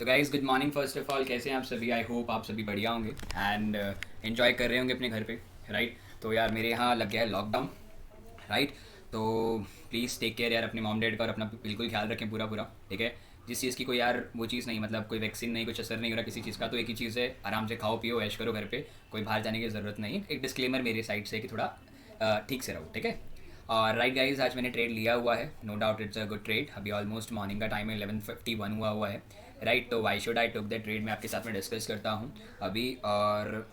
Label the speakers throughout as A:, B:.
A: तो guys good morning first of all, कैसे हैं आप सभी। आई होप आप सभी बढ़िया होंगे एंड एंजॉय कर रहे होंगे अपने घर पे, राइट। तो यार मेरे यहाँ लग गया है लॉकडाउन, राइट। तो प्लीज़ टेक केयर यार, अपने मॉम डैड का और अपना बिल्कुल ख्याल रखें पूरा पूरा, ठीक है। जिस चीज़ की कोई यार वो चीज़ नहीं, मतलब कोई वैक्सीन नहीं, कुछ असर नहीं हो रहा किसी चीज़ का, तो एक ही चीज़ है, आराम से खाओ पियो ऐश करो घर पे, कोई बाहर जाने की ज़रूरत नहीं। एक डिस्क्लेमर मेरी साइड से कि थोड़ा ठीक से रहो, ठीक है। और राइट गाइज, आज मैंने ट्रेड लिया हुआ है, no doubt it's a good trade. अभी ऑलमोस्ट मॉर्निंग का टाइम है, 11:51 हुआ है, राइट। तो why should I took the trade, मैं आपके साथ में डिस्कस करता हूँ अभी। और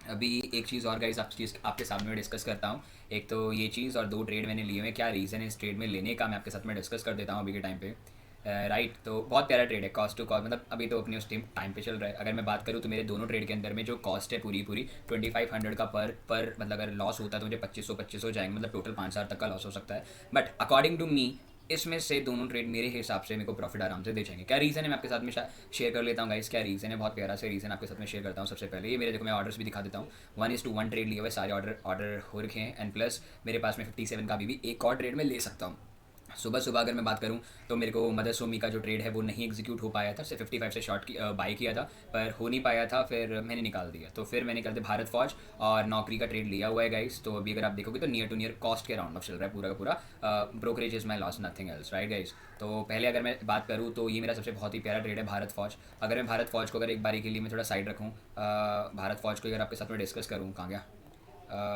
A: अभी एक चीज़ और गाइज आपके सामने में डिस्कस करता हूँ। एक तो ये चीज़, और दो ट्रेड मैंने लिए हुए हैं, क्या रीज़न है इस ट्रेड में लेने का, मैं आपके साथ में डिस्कस कर देता हूँ अभी के टाइम पे, राइट। तो बहुत प्यारा ट्रेड है, कॉस्ट टू कॉस्ट, मतलब अभी तो अपने उस टाइम पे चल रहा है। अगर मैं बात करूँ तो मेरे दोनों ट्रेड के अंदर में जो कॉस्ट है पूरी पूरी 2500 का पर मतलब अगर लॉस होता है तो मुझे 2500 जाएंगे, मतलब टोटल 5000 तक का लॉस हो सकता है। बट अकॉर्डिंग टू मी इसमें से दोनों ट्रेड मेरे हिसाब से मेरे को प्रॉफिट आराम से दे जाएंगे। क्या रीज़न है मैं आपके साथ में शेयर कर लेता हूँ गाइस, क्या रीज़न है, बहुत प्यारा से रीज़न आपके साथ में शेयर करता हूँ। सबसे पहले ये मेरे, देखो मैं ऑर्डर्स भी दिखा देता हूँ। 1:1 ट्रेड लिए हुए, सारे ऑर्डर ऑर्डर हो रखे हैं, एंड प्लस मेरे पास में 57 का भी एक और ट्रेड में ले सकता हूँ। सुबह सुबह अगर मैं बात करूं तो मेरे को मदर सोमी का जो ट्रेड है वो नहीं एग्जीक्यूट हो पाया था, सिर्फ 55 से शॉर्ट की बाई किया था, पर हो नहीं पाया था, फिर मैंने निकाल दिया। तो फिर मैंने कर दिया भारत फौज और नौकरी का ट्रेड लिया हुआ है गाइस। तो अभी अगर आप देखोगे तो नियर टू नियर कॉस्ट के राउंड ऑफ चल रहा है पूरा का पूरा। Brokerage is my loss, nothing else, right guys. तो पहले अगर मैं बात करूँ तो ये मेरा सबसे बहुत ही प्यारा ट्रेड है भारत फौज। अगर मैं भारत फौज को अगर एक बारी के लिए मैं थोड़ा साइड रखूँ, भारत फौज को अगर आपके साथ में डिस्कस करूँ, कहाँ गया,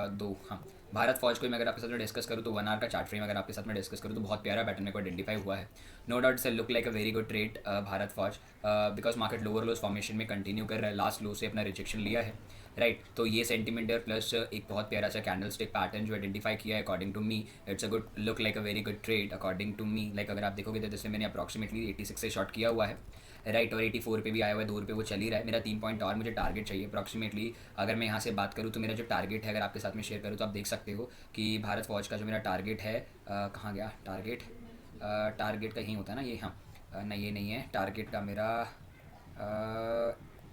A: दो, हाँ। भारत फौज को मैं अगर आपके साथ में डिस्कस करूँ तो 1 आवर का चार्ट फ्रेम अगर आपके साथ में डिस्कस करूँ तो बहुत प्यारा पैटर्न मेरे को आइडेंटिफाई हुआ है। नो डाउट से look like a very good trade Bharat फौज, because market lower lows formation में कंटिन्यू कर रहा है, लास्ट लो से अपना रिजेक्शन लिया है, राइट। तो ये सेंटीमेंट है, प्लस एक बहुत प्यारा सा कैंडल स्टिक पैटर्न जो आइडेंटिफाई किया है, according to me it's a good, look like a very good trade according to me. Like अगर आप देखोगे तो जैसे मैंने अप्रॉक्सीमेटली 86 से शॉर्ट किया हुआ है, राइट। और 84 पे भी आया हुआ है, 2 रुपये वो चल ही रहा है। मेरा 3 पॉइंट और मुझे टारगेट चाहिए अप्रॉक्सीमेटली। अगर मैं यहाँ से बात करूँ तो मेरा जो टारगेट है, अगर आपके साथ में शेयर करूँ तो आप देख सकते हो कि भारत फौज का जो मेरा टारगेट है, कहाँ गया टारगेट, टारगेट कहीं होता है ना ये, हाँ। नहीं ये नहीं है टारगेट का मेरा,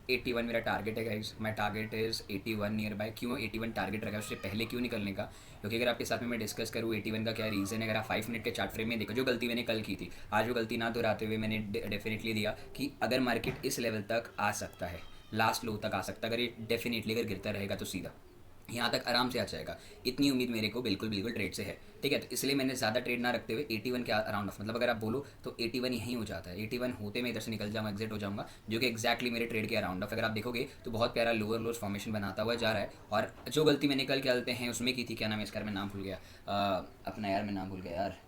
A: 81 मेरा टारगेट है guys. My target is 81 near by. क्यों 81 टारगेट रखा है, उससे पहले क्यों निकलने का, क्योंकि अगर आपके साथ में मैं डिस्कस करूँ 81 का क्या रीज़न है। अगर आप 5 मिनट के चार्ट फ्रेम में देखो, जो गलती मैंने कल की थी, आज वो गलती ना दोहराते हुए मैंने डेफिनेटली दिया कि अगर मार्केट इस लेवल तक आ सकता है, लास्ट लो तक आ सकता है, अगर ये डेफिनेटली अगर गिरता रहेगा तो सीधा यहाँ तक आराम से आ जाएगा। इतनी उम्मीद मेरे को बिल्कुल बिल्कुल ट्रेड से है, ठीक है। तो इसलिए मैंने ज़्यादा ट्रेड ना रखते हुए 81 के अराउंड ऑफ, मतलब अगर आप बोलो तो 81 यहीं हो जाता है। 81 होते मैं इधर से निकल जाऊँगा, एग्जिट हो जाऊँगा, जो कि एक्जैक्टली मेरे ट्रेड के अराउंड ऑफ। अगर आप देखोगे तो बहुत प्यारा लोअर लोज फॉर्मेशन बनाता हुआ जा रहा है। और जो गलती मैंने कल चलते हैं उसमें की थी, क्या नाम है इसका, मैं नाम भूल गया, अपना यार मैं नाम भूल गया यार,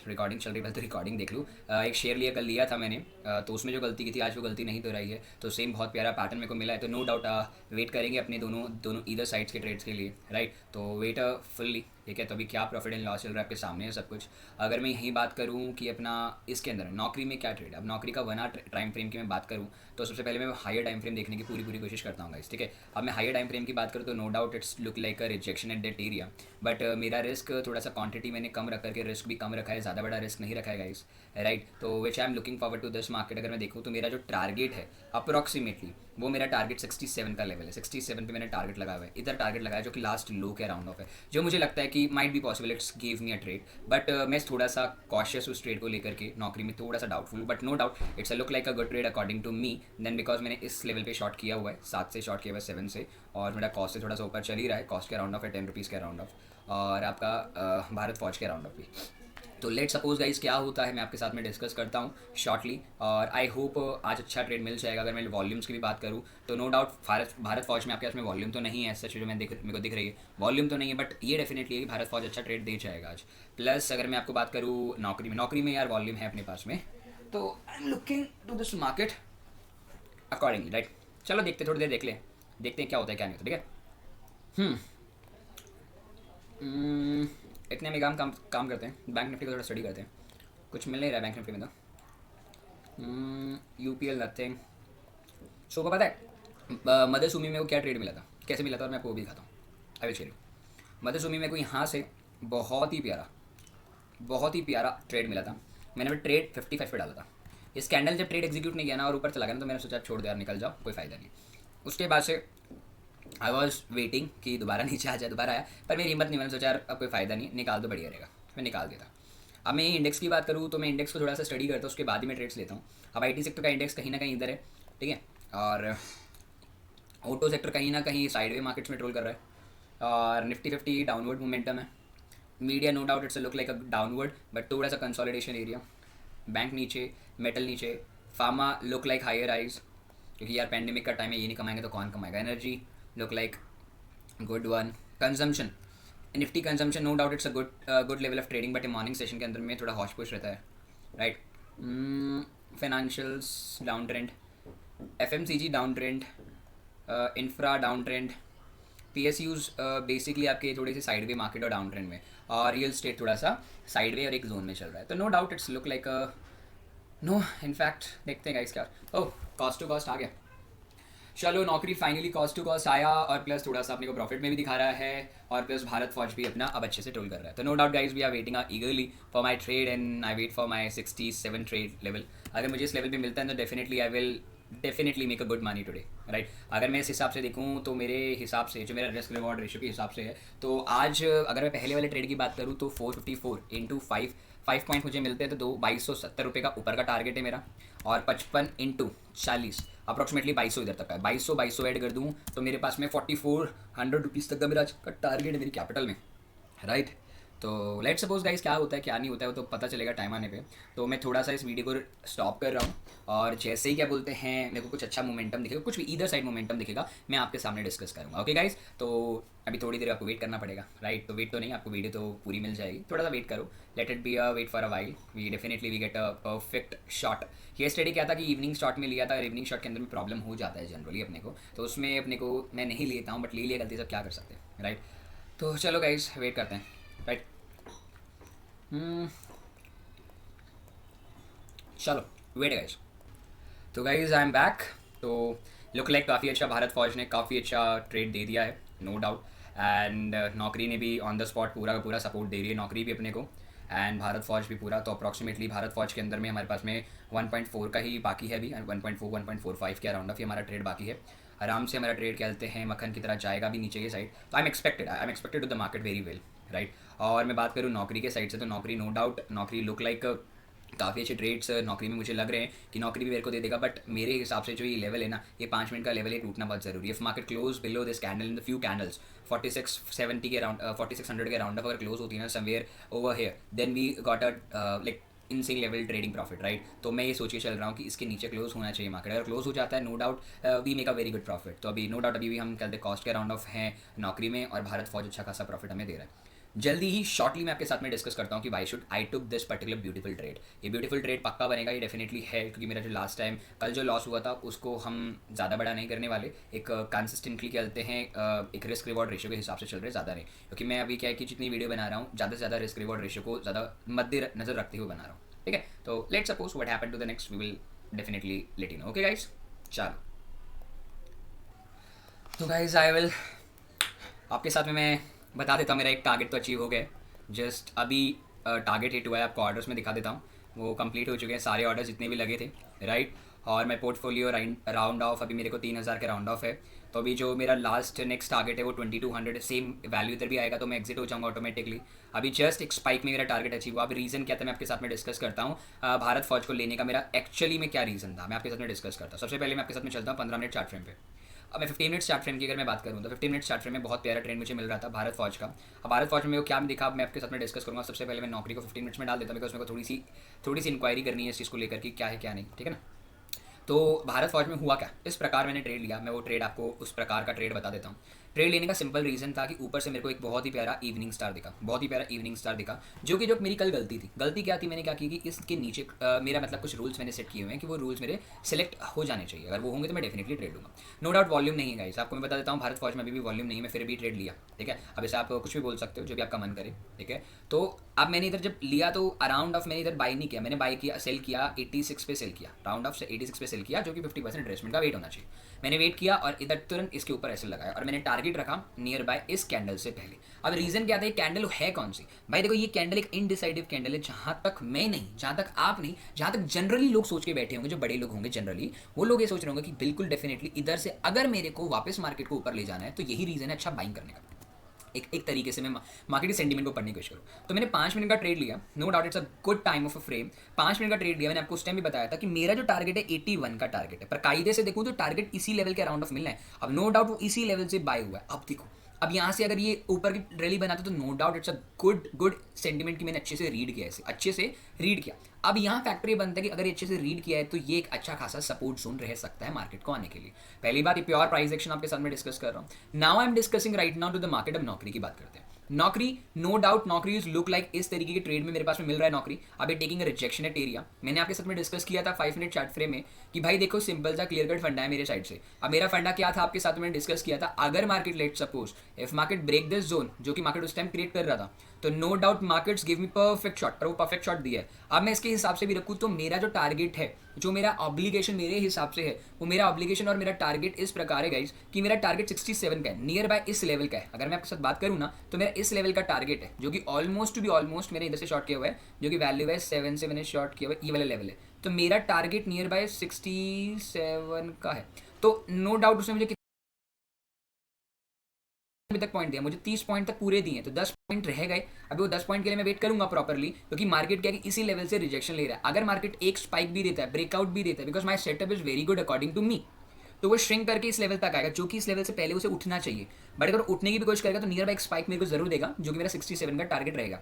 A: रिकॉर्डिंग चल रही है तो रिकॉर्डिंग देख लूँ। एक शेयर लिया कल लिया था मैंने, तो उसमें जो गलती की थी आज वो गलती नहीं दोहराई है, तो सेम बहुत प्यारा पैटर्न मेरे को मिला है। तो नो डाउट वेट करेंगे अपने दोनों दोनों ईदर साइड्स के ट्रेड्स के लिए, राइट। तो वेट फुल्ली, ठीक है। तो अभी क्या प्रॉफिट एंड लॉस चल रहा है आपके सामने है सब कुछ। अगर मैं यही बात करूँ कि अपना इसके अंदर नौकरी में क्या ट्रेड है, अब नौकरी का 1 आवर टाइम फ्रेम की मैं बात करूँ तो सबसे पहले मैं हायर टाइम फ्रेम देखने की पूरी पूरी कोशिश करता हूँ गाइस, ठीक है। अब मैं हायर टाइम फ्रेम की बात करूँ तो no doubt it's look like a rejection at that area, but मेरा रिस्क थोड़ा सा क्वांटिटी मैंने कम रख करके रिस्क भी कम रखा है, ज़्यादा बड़ा रिस्क नहीं रखा है गाइस, राइट। तो which I am looking forward to this market. अगर मैं देखूँ तो मेरा जो टारगेट है अप्रॉक्सीमेटली, वो मेरा टारगेट 67 का लेवल है। 67 पे मैंने टारगेट लगाया हुआ है, इधर टारगेट लगाया जो कि लास्ट लो के राउंड ऑफ है, जो मुझे लगता है कि might be possible it's give me a trade. But मैं थोड़ा सा कॉशियस उस ट्रेड को लेकर के, नौकरी में थोड़ा सा doubtful, but no doubt it's a look like a good trade according to me. Then because मैंने इस लेवल पे शॉर्ट किया हुआ है, 7 से शॉर्ट किया हुआ है 7 से, और मेरा कॉस्ट से थोड़ा सा ऊपर चल ही रहा है, कॉस्ट के राउंड ऑफ है 10 रुपीज़ के राउंड ऑफ, और आपका भारत फौज के राउंड ऑफ भी। तो लेट सपोज गाइस क्या होता है मैं आपके साथ में डिस्कस करता हूँ शॉर्टली, और आई होप आज अच्छा ट्रेड मिल जाएगा। अगर मैं वॉल्यूम्स की भी बात करूँ तो नो डाउट भारत भारत फौज में आपके पास में वॉल्यूम तो नहीं है, सच जो मेरे को दिख रही है वॉल्यूम तो नहीं है, बट ये डेफिनेटली है कि भारत फौज अच्छा ट्रेड दे जाएगा आज। प्लस अगर मैं आपको बात करूँ नौकरी में यार वॉल्यूम है अपने पास में, तो I am looking to this market accordingly, right. चलो देखते, थोड़ी देर देख लें, देखते हैं क्या होता है क्या नहीं होता, ठीक है। हम्म, इतने में काम करते हैं, बैंक निफ्टी का थोड़ा स्टडी करते हैं। कुछ मिल नहीं रहा है बैंक निफ्टी में तो। UPL nothing. सो को पता है मदर सुमी में को क्या ट्रेड मिला था, कैसे मिला था, और मैं आपको वो भी दिखाता हूँ। I will share you. Mother Sumi में को यहाँ से बहुत ही प्यारा ट्रेड मिला था। मैंने भी ट्रेड 55 पे डाला था। इस कैंडल जब ट्रेड एग्जीक्यूट नहीं किया ना और ऊपर चला गया ना, तो मैंने सोचा छोड़ दे यार, निकल जाओ, कोई फ़ायदा नहीं। उसके बाद से आई वॉज वेटिंग कि दोबारा नीचे आ जाए, दोबारा आया, पर मेरी हिम्मत नहीं, मैंने सोचा यार अब कोई फ़ायदा नहीं, निकाल दो बढ़िया रहेगा, मैं निकाल दिया था। अब मैं इंडेक्स की बात करूँ तो मैं इंडेक्स को थोड़ा सा स्टडी करता हूँ, उसके बाद ही मैं ट्रेड्स लेता हूँ। अब IT सेक्टर का इंडेक्स कहीं ना कहीं इधर है, ठीक है, और ऑटो सेक्टर कहीं ना कहीं साइडवे मार्केट्स में ट्रोल कर रहा है, और निफ्टी 50 डाउनवर्ड मोमेंटम है। Media no doubt it's look like a downward but थोड़ा सा कंसोलिडेशन एरिया। बैंक नीचे, मेटल नीचे, pharma look like higher highs, क्योंकि यार पेंडेमिक का टाइम है, ये नहीं कमाएंगे तो कौन कमाएगा। Energy look like good one. Consumption, Nifty consumption no doubt it's a good level of trading, but morning session के अंदर में थोड़ा हॉश पुश रहता है, right. Financials down trend, FMCG down trend, infra down trend, PSUs basically आपके थोड़े से साइड वे मार्केट और डाउन ट्रेंड में, और रियल स्टेट थोड़ा सा साइड वे और एक जोन में चल रहा है। तो no doubt it's look like no, in fact देखते हैं गाइस क्या। ओह, कॉस्ट टू कॉस्ट आ गया। चलो, नौकरी फाइनली कॉस्ट टू कॉस्ट आया, और प्लस थोड़ा सा अपने को प्रॉफिट में भी दिखा रहा है, और प्लस भारत फौज भी अपना अब अच्छे से टोल कर रहा है। तो no doubt guys, we are waiting eagerly for my trade, and I wait for my 67 trade level. अगर मुझे इस लेवल पे मिलता है तो definitely I will definitely make a good money today, right. अगर मैं इस हिसाब से देखूँ तो मेरे हिसाब से जो मेरा रिस्क रिवॉर्ड रेशियो के हिसाब से है, तो आज अगर मैं पहले वाले ट्रेड की बात करूँ तो 454 इंटू 5 पॉइंट मुझे मिलते हैं, तो 2270 रुपये का ऊपर का टारगेट है मेरा, और 55 इंटू 40 अप्रॉक्सीमेटली 2200 इधर तक का है। 2200 ऐड कर दूँ तो मेरे पास में 4400 रुपीज़ तक का मेरा आज का टारगेट है मेरी कैपिटल में, राइट। तो लेट सपोज गाइस क्या होता है क्या नहीं होता है वो तो पता चलेगा टाइम आने पे। तो मैं थोड़ा सा इस वीडियो को स्टॉप कर रहा हूँ, और जैसे ही क्या बोलते हैं मेरे को कुछ अच्छा मोमेंटम दिखेगा, कुछ भी ईदर साइड मोमेंटम दिखेगा, मैं आपके सामने डिस्कस करूँगा। ओके गाइस, तो अभी थोड़ी देर आपको वेट करना पड़ेगा, राइट। तो वेट तो नहीं, आपको वीडियो तो पूरी मिल जाएगी, थोड़ा सा वेट करो, let it be a wait for a while, we definitely we get a perfect shot. ये स्टडी क्या था कि इवनिंग शॉट में लिया था, और इवनिंग शॉट के अंदर में प्रॉब्लम हो जाता है जनरली अपने को, तो उसमें अपने को मैं नहीं लेता हूँ, बट ले लिया गलती से, क्या कर सकते हैं, राइट। तो चलो गाइस वेट करते हैं, राइट। चलो वेट गाइस। तो गाइज आई एम बैक। तो लुक लाइक काफ़ी अच्छा भारत फौज ने काफ़ी अच्छा ट्रेड दे दिया है, नो डाउट। एंड नौकरी ने भी ऑन द स्पॉट पूरा का पूरा सपोर्ट दे रही है, नौकरी भी अपने को, एंड भारत फौज भी पूरा। तो अप्रॉक्सीमेटली भारत फौज के अंदर में हमारे पास में 1.4 का ही बाकी है अभी, 1.4 1.45 के अराउंड ऑफ ही हमारा ट्रेड बाकी है। आराम से हमारा ट्रेड कहते हैं मक्खन की तरह जाएगा भी नीचे की साइड। तो I am expected to the market very well, right. और मैं बात करूँ नौकरी के साइड से, तो नौकरी नो डाउट, नौकरी लुक लाइक काफ़ी अच्छे ट्रेड्स नौकरी में मुझे लग रहे हैं कि नौकरी भी मेरे को दे देगा, बट मेरे हिसाब से जो ये लेवल है ना, ये 5 मिनट का लेवल, ये टूटना बहुत ज़रूरी है। If market close below this candle in the few candles 4670 के अराउंड 4600 के अराउंड अगर क्लोज होती है ना somewhere over here, then we got a like insane level trading profit, right. तो मैं ये सोच के चल रहा हूँ कि इसके नीचे क्लोज होना चाहिए मार्केट, अगर क्लोज हो जाता है no doubt we make a very good profit. तो अभी नो डाउट अभी भी हम कहते हैं कॉस्ट के अराउंड ऑफ हैं नौकरी में, और भारत फौज अच्छा खासा प्रॉफिट हमें दे रहा है। जल्दी ही शॉर्टली मैं आपके साथ में डिस्कस करता हूँ कि why should I took this particular beautiful trade. ये ब्यूटीफुल ट्रेड पक्का बनेगा, ये डेफिनेटली है, क्योंकि मेरा जो लास्ट टाइम कल जो लॉस हुआ था उसको हम ज़्यादा बड़ा नहीं करने वाले, एक कंसिस्टेंटली कहते हैं एक रिस्क रिवॉर्ड रेशियो के हिसाब से चल रहे, ज़्यादा नहीं, क्योंकि मैं अभी क्या है कि जितनी वीडियो बना रहा हूँ ज़्यादा से ज़्यादा रिस्क रिवॉर्ड रेशियो को ज़्यादा मद्देनजर रखते हुए बना रहा हूँ, ठीक है। तो let suppose what happen to the next, we will definitely let you know. Okay guys, चलो। तो गाइस आई विल आपके साथ में मैं बता देता हूँ, मेरा एक टारगेट तो अचीव हो गया, जस्ट अभी टारगेट हिट हुआ है, आपको ऑर्डर्स में दिखा देता हूँ, वो कंप्लीट हो चुके हैं सारे ऑर्डर्स जितने भी लगे थे, राइट। और मैं पोर्टफोलियो राउंड ऑफ अभी मेरे को 3000 का राउंड ऑफ है। तो अभी जो मेरा लास्ट नेक्स्ट टारगेट है वो 2200 सेम वैल्यू इधर भी आएगा, तो मैं एग्जिट हो जाऊँगा ऑटोमेटिकली। अभी जस्ट एक स्पाइक में मेरा टारगेट अचीव हुआ। अभी रीज़न क्या था मैं आपके साथ में डिस्कस करता हूँ। भारत फौज को लेने का मेरा एक्चुअली में क्या रीज़न था मैं आपके साथ में डिस्कस करता हूँ। सबसे पहले मैं आपके साथ में चलता हूँ 15 मिनट चार्ट फ्रेम पे। अब मैं 15 मिनट चार्ट फ्रेम की अगर मैं बात करूँ तो 15 मिनट चार्ट फ्रेम में बहुत प्यारा ट्रेंड मुझे मिल रहा था भारत फौज का। अब भारत फौज में वो क्या दिखा मैं आपके साथ में डिस्कस करूँगा। सबसे पहले मैं नौकरी को 15 मिनट्स में डाल देता हूँ, बिकॉज मेरे को थोड़ी सी इंक्वायरी करनी है इस चीज़ को लेकर कि क्या है क्या नहीं, ठीक है ना। तो भारत फौज में हुआ क्या, इस प्रकार मैंने ट्रेड लिया, मैं वो ट्रेड आपको उस प्रकार का ट्रेड बता देता हूँ। ट्रेड लेने का सिंपल रीज़न था कि ऊपर से मेरे को एक बहुत ही प्यारा इवनिंग स्टार दिखा, बहुत ही प्यारा इवनिंग स्टार दिखा, जो मेरी कल गलती थी। गलती क्या थी, मैंने क्या की कि इसके नीचे मेरा मतलब कुछ रूल्स मैंने सेट किए हुए हैं कि वो रूल्स मेरे सेलेक्ट हो जाने चाहिए, अगर वो होंगे तो मैं डेफिनेटली ट्रेड लूँगा। नो डाउट वॉल्यूम नहीं है गाइस, आपको मैं बता देता हूँ भारत फौज में अभी भी वॉल्यूम नहीं है, मैं फिर भी ट्रेड लिया, ठीक है। अब इसे आप कुछ भी बोल सकते हो जो भी आपका मन करे, ठीक है। तो अब मैंने इधर जब लिया तो अराउंड ऑफ मैंने इधर बाई नहीं किया, मैंने बाई किया सेल किया 86 पे सेल किया, राउंड ऑफ से 86 पे सेल किया, जो कि 50% रिट्रेसमेंट का वेट होना चाहिए। मैंने वेट किया और इधर तुरंत इसके ऊपर ऐसे लगाया और मैंने टारगेट रखा नियर बाय इस कैंडल से पहले। अब रीजन क्या था, ये कैंडल है कौन सी भाई, देखो ये कैंडल एक इनडिसाइडिव कैंडल है, जहां तक मैं नहीं, जहां तक आप नहीं, जहां तक जनरली लोग सोच के बैठे होंगे, जो बड़े लोग होंगे जनरली वो लोग ये सोच रहे होंगे कि बिल्कुल डेफिनेटली इधर से अगर मेरे को वापस मार्केट को ऊपर ले जाना है तो यही रीजन है अच्छा बाइंग करने का। एक एक तरीके से मैं मार्केट के सेंटीमेंट को पढ़ने की कोशिश करूँ। तो मैंने 5 मिनट का ट्रेड लिया, no doubt it's a good time of a frame. 5 minute का ट्रेड लिया, मैंने आपको उस टाइम भी बताया था कि मेरा जो टारगेट है 81 का टारगेट है, पर कायदे से देखूँ तो टारगेट इसी लेवल के अराउंड ऑफ मिलना है। अब नो डाउट वो इसी लेवल से बाय हुआ है। अब देखो, अब यहाँ से अगर ये ऊपर की रैली बनाते तो no doubt it's a good good sentiment की मैंने अच्छे से रीड किया, ऐसे अच्छे से रीड किया। अब यहाँ फैक्टर ये बनता है कि अगर ये अच्छे से रीड किया है तो ये एक अच्छा खासा सपोर्ट जोन रह सकता है मार्केट को आने के लिए। पहली बात, ये प्योर प्राइस एक्शन आपके साथ में डिस्कस कर रहा हूँ। Now I am discussing right now to the market. अब नौकरी की बात करते हैं। Naukri, no doubt Naukri is look like इस तरीके के ट्रेड में मेरे पास में मिल रहा है नौकरी। अब ये टेकिंग रिजेक्शन एट एरिया, मैंने आपके साथ में डिस्कस किया था 5 मिनट चार्ट फ्रेम में कि भाई देखो सिंपल सा क्लियर कट फंडा है मेरे साइड से। अब मेरा फंडा क्या था आपके साथ में डिस्कस किया था, अगर market let suppose if market break this zone जो कि मार्केट उस टाइम क्रिएट कर रहा था, तो no doubt markets give me perfect shot, पर वो परफेक्ट शॉट दिया है। अब मैं इसके हिसाब से भी रखूँ तो मेरा जो टारगेट है, जो मेरा ऑब्लिगेशन मेरे हिसाब से है, वो मेरा ऑब्लिगेशन और मेरा टारगेट इस प्रकार है गाइस कि मेरा टारगेट 67 का है, नियर बाय इस लेवल का है। अगर मैं आपके साथ बात करूँ ना तो मेरा इस लेवल का टारगेट है, जो कि ऑलमोस्ट टू बी ऑलमोस्ट मैंने इधर से शॉर्ट किया हुआ है, जो कि वैल्यू है 7 से मैंने शॉर्ट किया हुआ है, ये वाला लेवल है। तो मेरा टारगेट नियर बाय 67 का है। तो नो डाउट उसने मुझे अभी तक पॉइंट दिया, मुझे 30 पॉइंट तक पूरे दिए, तो 10 पॉइंट रह गए। अभी वो 10 पॉइंट के लिए मैं वेट करूंगा प्रॉपरली, क्योंकि मार्केट क्या है कि इसी लेवल से रिजेक्शन ले रहा है। अगर मार्केट एक स्पाइक भी देता है, ब्रेकआउट भी देता है, because my setup is very good according to me, तो वो श्रिंक करके इस लेवल तक आएगा, जो कि इस लेवल से पहले उसे उठना चाहिए। बट अगर उठने की भी कोशिश करेगा तो नियर बाय एक स्पाइक मेरे को जरूर देगा, जो कि मेरा 67 का टारगेट रहेगा।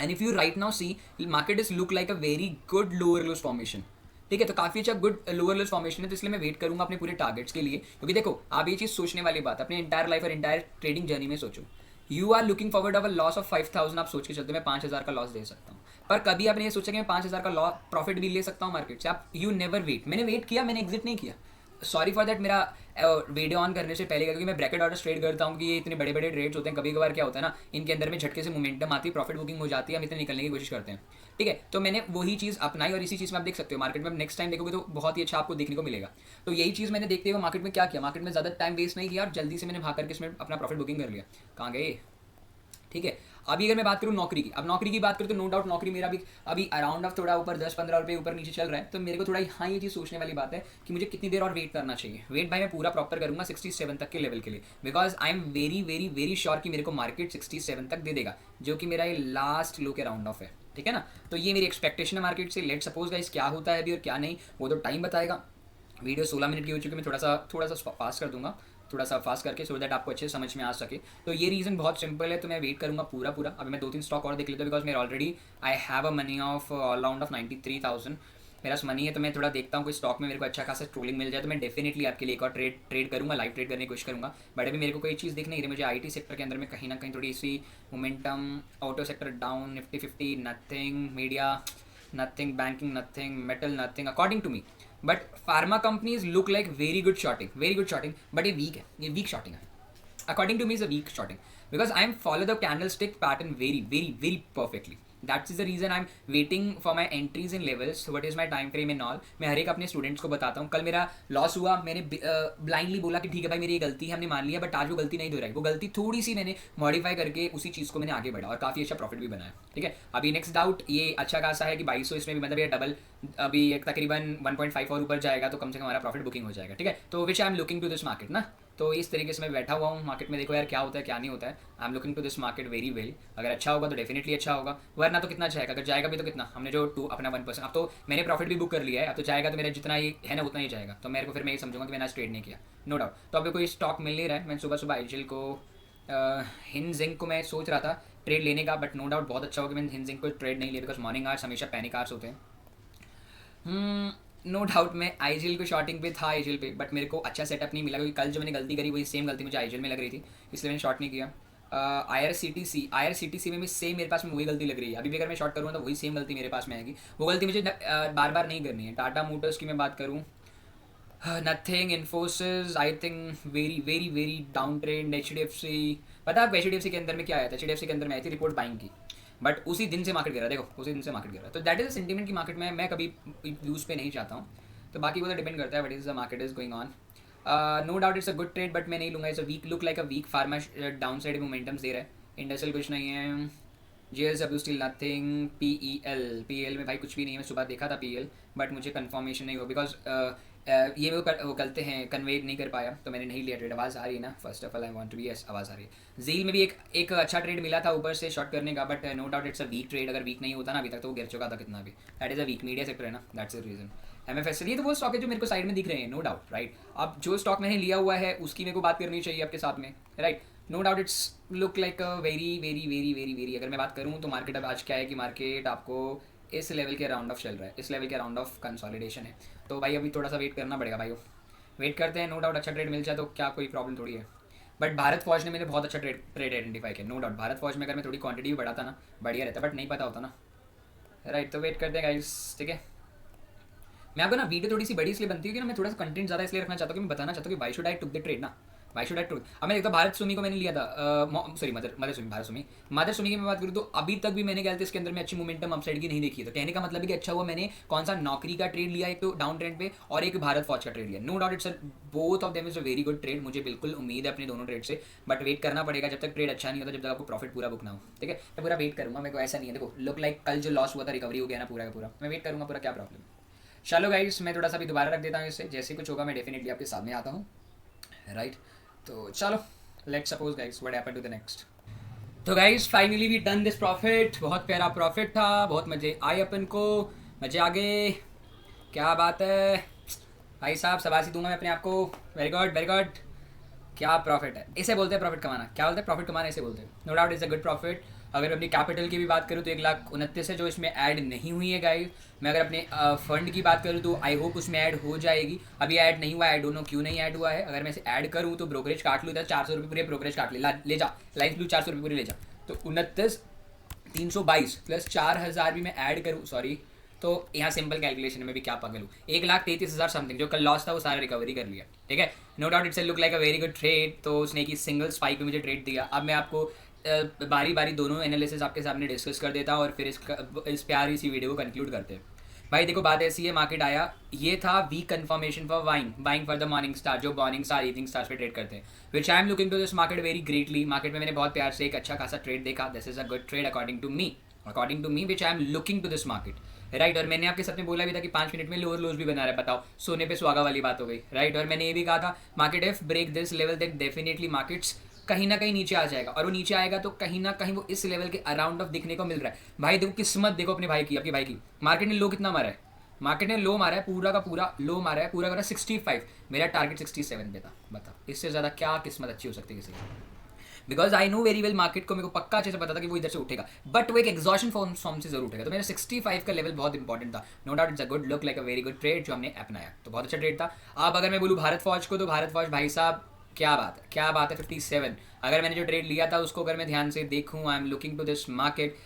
A: And if you right now see, market is look like a very good lower lows formation. ठीक है, तो काफी अच्छा गुड लोअर लोज फॉर्मेशन है, तो इसलिए मैं वेट करूंगा अपने पूरे टारगेट्स के लिए। क्योंकि देखो, आप ये चीज सोचने वाली बात अपने इंटायर लाइफ और इंटायर ट्रेडिंग जर्नी में सोचो, you are looking forward of a loss of 5000, आप सोच के चलते मैं 5000 का लॉस दे सकता हूँ, पर कभी आपने ये सोचा कि मैं 5000 का लॉस प्रॉफिट भी ले सकता हूँ मार्केट से? आप यू नेवर वेट। मैंने वेट किया, मैंने एग्जिट नहीं किया। सॉरी फॉर दैट, मेरा वीडियो ऑन करने से पहले, क्योंकि मैं ब्रैकेट ऑर्डर ट्रेड करता हूँ कि ये इतने बड़े बड़े ट्रेड्स होते हैं, कभी कभार क्या होता है ना, इनके अंदर में झटके से मोमेंटम आती है, प्रॉफिट बुकिंग हो जाती है, हम इतने निकलने की कोशिश करते हैं। ठीक है, तो मैंने वही चीज़ अपनाई और इसी चीज़ में आप देख सकते हो मार्केट में नेक्स्ट टाइम देखोगे तो बहुत ही अच्छा आपको देखने को मिलेगा। तो यही चीज़ मैंने देखते हुए मार्केट में क्या किया, मार्केट में ज़्यादा टाइम वेस्ट नहीं किया और जल्दी से मैंने भाग करके इसमें अपना प्रॉफिट बुकिंग कर लिया। कहाँ गए? ठीक है, अभी अगर मैं बात करूँ नौकरी की, अब नौकरी की बात करूँ तो नो डाउट नौकरी मेरा भी अभी अराउंड ऑफ थोड़ा ऊपर 10-15 रुपये ऊपर नीचे चल रहा है। तो मेरे को थोड़ा हाँ ये चीज़ सोचने वाली बात है कि मुझे कितनी देर और वेट करना चाहिए। वेट भाई मैं पूरा प्रॉपर करूँगा 67 तक के लेवल के लिए, because I am very very very sure कि मेरे को मार्केट 67 तक दे देगा, जो कि मेरा ये लास्ट लो के राउंड ऑफ है। ठीक है ना, तो ये मेरी एक्सपेक्टेशन है मार्केट से। लेट सपोज गाइस क्या होता है अभी और क्या नहीं, वो तो टाइम बताएगा। वीडियो 16 मिनट की हो चुकी है, मैं थोड़ा सा फास्ट कर दूंगा, थोड़ा सा फास्ट करके, सो दैट आपको अच्छे से समझ में आ सके। तो ये रीज़न बहुत सिंपल है, तो मैं वेट करूंगा पूरा पूरा। अभी मैं 2-3 स्टॉक और देख लेता हूँ, बिकॉज मेरा already I have a money of around of 93,000 मेरा मनी है। तो मैं थोड़ा देखता हूँ कोई स्टॉक में मेरे को अच्छा खासा ट्रोलिंग मिल जाए तो मैं डेफिनेटली आपके लिए एक और ट्रेड करूँगा, लाइव ट्रेड करने की कोशिश करूँगा। बट अभी मेरे को कोई चीज़ दिख नहीं रही मुझे आईटी सेक्टर के अंदर में कहीं ना कहीं थोड़ी सी momentum, auto sector down, Nifty 50 nothing, media nothing, banking nothing, metal nothing according to me. But pharma companies look like very good shorting, but ये वीक है, ये वीक शॉर्टिंग है। According to me, is a weak shorting because I am follow the candlestick pattern very, very, very perfectly. That is the reason I'm waiting for my entries in levels. What is my time frame and all. मैं हर एक अपने students को बताता हूँ। कल मेरा loss हुआ, मैंने ब्लाइंडली बोला कि ठीक है भाई मेरी ये गलती है, हमने मान लिया, बट आज वो गलती नहीं दोहराई। वो गलती थोड़ी सी मैंने मॉडिफाई करके उसी चीज़ को मैंने आगे बढ़ा और काफ़ी अच्छा प्रॉफिट भी बनाया। ठीक है, अभी नेक्स्ट डाउट ये अच्छा खासा है कि 2200 इसमें भी मतलब ये डबल अभी एक तकरीबन 1.5 और ऊपर जाएगा तो कम से कम हमारा प्रॉफिट बुकिंग हो जाएगा। ठीक है, तो which I am looking to this market ना। तो इस तरीके से मैं बैठा हुआ हूँ मार्केट में, देखो यार क्या होता है क्या नहीं होता है। I am looking to this market very well. अगर अच्छा होगा तो डेफिनेटली अच्छा होगा, वरना तो कितना जाएगा, अगर जाएगा भी तो कितना, हमने जो अपना 1%, अब तो मैंने प्रॉफिट भी बुक कर लिया है, अब तो जाएगा तो मेरा जितना ही है ना उतना ही जाएगा। तो मेरे को फिर मैं ये समझूंगा कि मैंने आज ट्रेड नहीं किया, नो डाउट। तो अभी कोई स्टॉक मिल नहीं रहा है। मैं सुबह सुबह आईजीएल को हिंद जिंक को मैं सोच रहा था ट्रेड लेने का, बट नो डाउट बहुत अच्छा होगा मैंने हिंद जिंक को ट्रेड नहीं लिया, बिकॉज मॉर्निंग आवर्स हमेशा पैनिक आवर्स होते हैं। नो डाउट मैं आईजीएल को शॉर्टिंग पे था, आईजीएल पे, बट मेरे को अच्छा सेटअप नहीं मिला, क्योंकि कल जो मैंने गलती करी वही सेम गलती मुझे आईजीएल में लग रही थी, इसलिए मैंने शॉर्ट नहीं किया। आईआरसीटीसी में भी सेम मेरे पास में वही गलती लग रही है। अभी भी अगर मैं शॉर्ट करूँगा तो वही सेम गलती मेरे पास में आएगी। वो गलती मुझे बार बार नहीं करनी है। टाटा मोटर्स की मैं बात करूँ, nothing, Infosys I think very very very down trend. HDFC, पता है आप एचडीएफसी के अंदर में क्या आया था? एचडीएफसी के अंदर में आई थी रिपोर्ट बाइंग की, बट उसी दिन से मार्केट गिरा, देखो उसी दिन से मार्केट गिरा। तो दैट इज द सेंटीमेंट की मार्केट में मैं कभी यूज पे नहीं चाहता हूँ। तो बाकी वो तो डिपेंड करता है what is the market is going on. No doubt it's a good trade, but मैं नहीं लूँगा। It's a weak look like a weak. Pharma downside momentums दे रहा है, इंडस्ट्रियल कुछ नहीं है, JSW स्टिल नथिंग, पीईएल में भाई कुछ भी नहीं है। मैं सुबह देखा था पीएल, बट मुझे कंफर्मेशन नहीं हुआ, बिकॉज ये वो करते हैं कन्वे नहीं कर पाया, तो मैंने नहीं लिया ट्रेड। आवाज़ आ रही है ना? First of all I want to be, yes आवाज़ आ रही है। जील में भी एक अच्छा ट्रेड मिला था ऊपर से शॉर्ट करने का, but no doubt it's a weak trade. अगर वीक नहीं होता ना अभी तक तो वो गिर चुका था कितना भी। That is a weak media sector है ना, दैट्स द रीज़न। MFSL ये तो वो स्टॉक है जो मेरे को साइड में दिख रहे हैं, नो डाउट राइट। अब जो स्टॉक मैंने लिया हुआ है उसकी मेरे को बात करनी चाहिए आपके साथ में, right. No doubt it's look like a very very very very very, अगर मैं बात करूँ तो मार्केट अब आज क्या है कि मार्केट आपको इस लेवल के राउंड ऑफ चल रहा है, इस लेवल के राउंड ऑफ कंसोलिडेशन है। तो भाई अभी थोड़ा सा वेट करना पड़ेगा भाई, वेट करते हैं। नो डाउट अच्छा ट्रेड मिल जाए तो क्या कोई प्रॉब्लम थोड़ी है। बट भारत फौज ने मैंने बहुत अच्छा ट्रेड आइडेंटिफाई किया, नो डाउट। भारत फौज में अगर मैं थोड़ी क्वांटिटी भी बढ़ाता ना बढ़िया रहता, बट नहीं पता होता ना, राइट। तो वेट करते हैं गाइस, ठीक है। मैं आपको ना वीडियो थोड़ी सी बड़ी इसलिए बनती है कि ना मैं थोड़ा सा कंटेंट ज़्यादा इसलिए रखना चाहता हूँ कि मैं बताना चाहता हूँ कि why should I took the trade ना, वाई शुड आई टुक। अब मैं देखता भारत सुमी को मैंने लिया था, sorry mother Sumi, mother Sumi की मैं बात करूँ तो अभी तक भी मैंने क्या इसके अंदर में अच्छी मोमेंटम अपसाइड की नहीं देखी है। तो कहने का मतलब है कि अच्छा हुआ मैंने कौन सा नौकरी का ट्रेड लिया, एक तो डाउन ट्रेंड पे और एक भारत फौज का ट्रेड लिया। No doubt it's both of them is a very good trade, मुझे बिल्कुल उम्मीद है अपने दोनों ट्रेड से। बट वेट करना पड़ेगा जब तक ट्रेड अच्छा नहीं होता, जब तक आपको प्रॉफिट पूरा बुक ना हो, ठीक है। मैं पूरा वेट करूँगा, मेरे को ऐसा नहीं है। देखो लुक लाइक कल जो लॉस हुआ था रिकवरी हो गया ना पूरा का पूरा, मैं वेट करूँगा पूरा, क्या प्रॉब्लम। चलो गाइस मैं थोड़ा सा भी दोबारा रख देता हूँ इससे, जैसे कुछ होगा मैं डेफिनेटली आपके सामने आता हूँ, राइट। तो चलो let's suppose guys what happened to the next. तो guys finally we done this profit, बहुत प्यारा प्रॉफिट था, बहुत मजे आए अपन को, मजे आ गए, क्या बात है भाई साहब, शाबाशी दूंगा मैं अपने आप को, वेरी गुड वेरी गुड। क्या प्रॉफिट है, इसे बोलते हैं प्रॉफिट कमाना, क्या बोलते हैं प्रॉफिट कमाना, इसे बोलते हैं। No doubt is a good profit. अगर मैं अपनी कैपिटल की भी बात करूँ तो 1,29,000 है जो इसमें ऐड नहीं हुई है गाइस। मैं अगर अपने फंड की बात करूँ तो आई होप उसमें ऐड हो जाएगी, अभी ऐड नहीं हुआ, आई डोंट नो क्यों नहीं ऐड हुआ है। अगर मैं इसे ऐड करूँ तो ब्रोकरेज काट लूँ, इधर 400 रुपये पूरे ब्रोकरेज काट ले जा लाइफ ब्लू 400 रुपये पूरे ले जा, तो 29,322 प्लस 4,000 भी मैं ऐड करूँ, सॉरी, तो यहाँ सिंपल कैलकुलेशन में भी क्या पागल हूँ, 1,33,000 समथिंग जो कल लॉस था वो सारा रिकवरी कर लिया, ठीक है। No doubt it's look like a very good trade. तो उसने की सिंगल स्पाइक पे मुझे ट्रेड दिया। अब मैं आपको बारी बारी दोनों एनालिसिस आपके सामने डिस्कस कर देता हूँ और फिर इस प्यारी सी वीडियो को कंक्लूड करते हैं। भाई देखो बात ऐसी है, मार्केट आया, ये था week confirmation for buying for the morning star, जो मॉर्निंग स्टार इवनिंग स्टार पे ट्रेड करते हैं, which I am looking to this market very greatly. Market में मैंने बहुत प्यार से एक अच्छा खासा ट्रेड देखा, this is a good trade according to me which I am looking to this market, right. और मैंने आपके साथ में बोला भी था कि 5 मिनट में लोअर लोज भी बना रहा है, बताओ सोने पे सुहागा वाली बात हो गई, राइट। और मैंने ये भी कहा था market if break this level then definitely markets कहीं ना कहीं नीचे आ जाएगा, और वो नीचे आएगा तो कहीं ना कहीं वो इस लेवल के अराउंड ऑफ दिखने को मिल रहा है। भाई देखो किस्मत देखो अपने भाई की, आपके भाई की। मार्केट ने लो कितना मारा है, मार्केट ने लो मारा है, पूरा का पूरा लो मारा है, पूरा का 65, मेरा टारगेट 67 पे था, बताओ इससे ज़्यादा क्या किस्मत अच्छी हो सकती है किसी की। Because I know very well market को, मेरे को पक्का अच्छे से पता था कि वो इधर से उठेगा, बट वो एक एग्जॉशन फॉर्म से जरूर उठेगा। तो मेरा 65 का लेवल बहुत इंपॉर्टेंट था। No doubt it's a good look like a very good trade जो हमने अपनाया, तो बहुत अच्छा ट्रेड था। अब अगर मैं बोलूँ भारत फौज को, तो भारत फौज भाई साहब क्या बात है, क्या बात है, 57। अगर मैंने जो ट्रेड लिया था उसको अगर मैं ध्यान से देखूँ, I am looking to this market